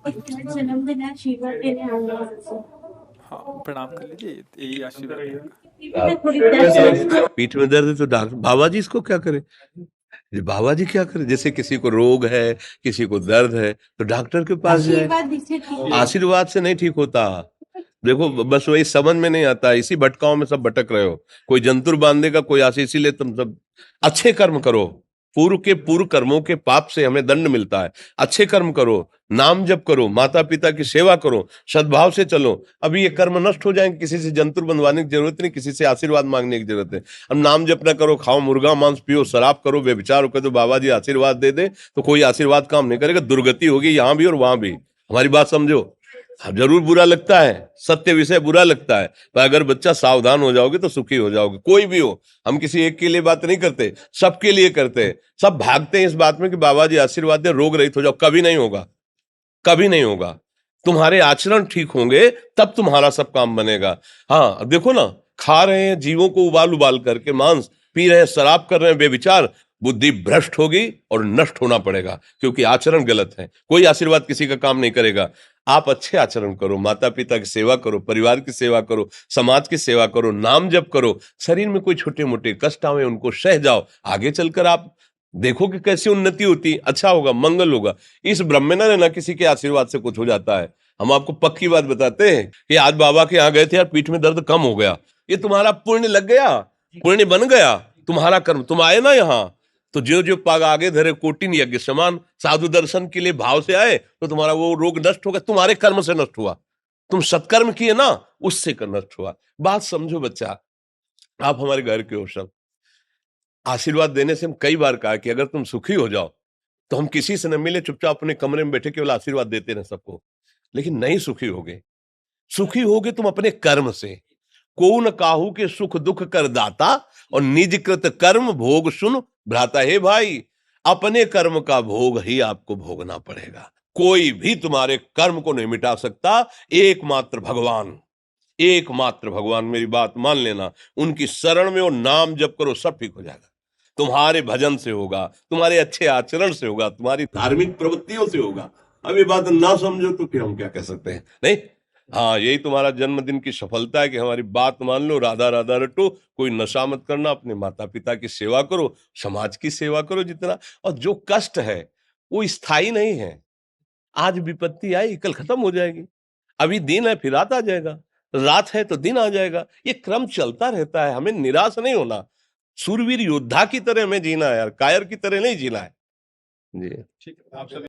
जन्मदिन है, आशीर्वाद देने आऊंगा आपसे। हाँ, प्रणाम कर लीजिए, यही आशीर्वाद रहेगा। मैं थोड़ी देर पीठ में दर्द है तो डॉक्टर बाबा जी इसको क्या करे? ये बाबा जी क्या करे? जैसे किसी को रोग है, किसी को दर्द है, तो डॉक्टर के पास जाए। आशीर्वाद दीजिए, ठीक है। आशीर्वाद से नहीं ठीक होता। देखो बस वही समझ में नहीं आता, इसी भटकाओं में सब भटक रहे हो। कोई जंतुर बांधेगा, कोई आशीष, इसीलिए तुम सब अच्छे कर्म करो। पूर्व कर्मों के पाप से हमें दंड मिलता है। अच्छे कर्म करो, नाम जप करो, माता पिता की सेवा करो, सद्भाव से चलो। अभी ये कर्म नष्ट हो जाएंगे, किसी से जंतुर बंधवाने की जरूरत नहीं, किसी से आशीर्वाद मांगने की जरूरत है। अब नाम जप ना करो, खाओ मुर्गा मांस, पियो शराब, करो व्यभिचार करो, तो बाबा जी आशीर्वाद दे दे तो कोई आशीर्वाद काम नहीं करेगा। दुर्गति होगी यहाँ भी और वहां भी। हमारी बात समझो। हाँ, जरूर बुरा लगता है, सत्य विषय बुरा लगता है, पर अगर बच्चा सावधान हो जाओगे तो सुखी हो जाओगे। कोई भी हो, हम किसी एक के लिए बात नहीं करते, सबके लिए करते हैं। सब भागते हैं इस बात में कि बाबा जी आशीर्वाद दे, रोग रहित हो जाओ। कभी नहीं होगा, कभी नहीं होगा। तुम्हारे आचरण ठीक होंगे तब तुम्हारा सब काम बनेगा। हाँ देखो ना, खा रहे हैं जीवों को उबाल उबाल करके मांस, पी रहे हैं शराब, कर रहे हैं बेविचार, बुद्धि भ्रष्ट होगी और नष्ट होना पड़ेगा, क्योंकि आचरण गलत है। कोई आशीर्वाद किसी का काम नहीं करेगा। आप अच्छे आचरण करो, माता पिता की सेवा करो, परिवार की सेवा करो, समाज की सेवा करो, नाम जप करो। शरीर में कोई छोटे मोटे कष्ट आवे उनको सह जाओ। आगे चलकर आप देखो कि कैसी उन्नति होती, अच्छा होगा, मंगल होगा। इस ब्रह्म में ना रहना किसी के आशीर्वाद से कुछ हो जाता है। हम आपको पक्की बात बताते हैं कि आज बाबा के यहाँ गए थे यार, पीठ में दर्द कम हो गया। ये तुम्हारा पुण्य लग गया, पुण्य बन गया, तुम्हारा कर्म। तुम आए ना यहाँ, तो जो जो पाग आगे धरे कोटिन यज्ञ समान, साधु दर्शन के लिए भाव से आए तो तुम्हारा वो रोग नष्ट हो गया, तुम्हारे कर्म से नष्ट हुआ। तुम सत्कर्म किए ना, उससे कर नष्ट हुआ। बात समझो बच्चा, आप हमारे घर के हो सब। आशीर्वाद देने से हम कई बार कहा कि अगर तुम सुखी हो जाओ तो हम किसी से न मिले, चुपचाप अपने कमरे में बैठे केवल आशीर्वाद देते रहे सबको। लेकिन नहीं सुखी होगे। सुखी होगे तुम अपने कर्म से। को न काहू के सुख दुख कर दाता, और निज कृत कर्म भोग सुन भ्राता। हे भाई, अपने कर्म का भोग ही आपको भोगना पड़ेगा। कोई भी तुम्हारे कर्म को नहीं मिटा सकता, एकमात्र भगवान। एकमात्र भगवान, मेरी बात मान लेना। उनकी शरण में और नाम जप करो, सब ठीक हो जाएगा। तुम्हारे भजन से होगा, तुम्हारे अच्छे आचरण से होगा, तुम्हारी धार्मिक प्रवृत्तियों से होगा। अब ये बात ना समझो तो फिर हम क्या कह सकते हैं? नहीं, हाँ यही तुम्हारा जन्मदिन की सफलता है कि हमारी बात मान लो, राधा राधा रटो, कोई नशा मत करना, अपने माता पिता की सेवा करो, समाज की सेवा करो जितना। और जो कष्ट है वो स्थायी नहीं है। आज विपत्ति आई, कल खत्म हो जाएगी। अभी दिन है, फिर रात आ जाएगा, रात है तो दिन आ जाएगा। ये क्रम चलता रहता है, हमें निराश नहीं होना। सूरवीर योद्धा की तरह हमें जीना है यार, कायर की तरह नहीं जीना है। जी। ठीक है, आप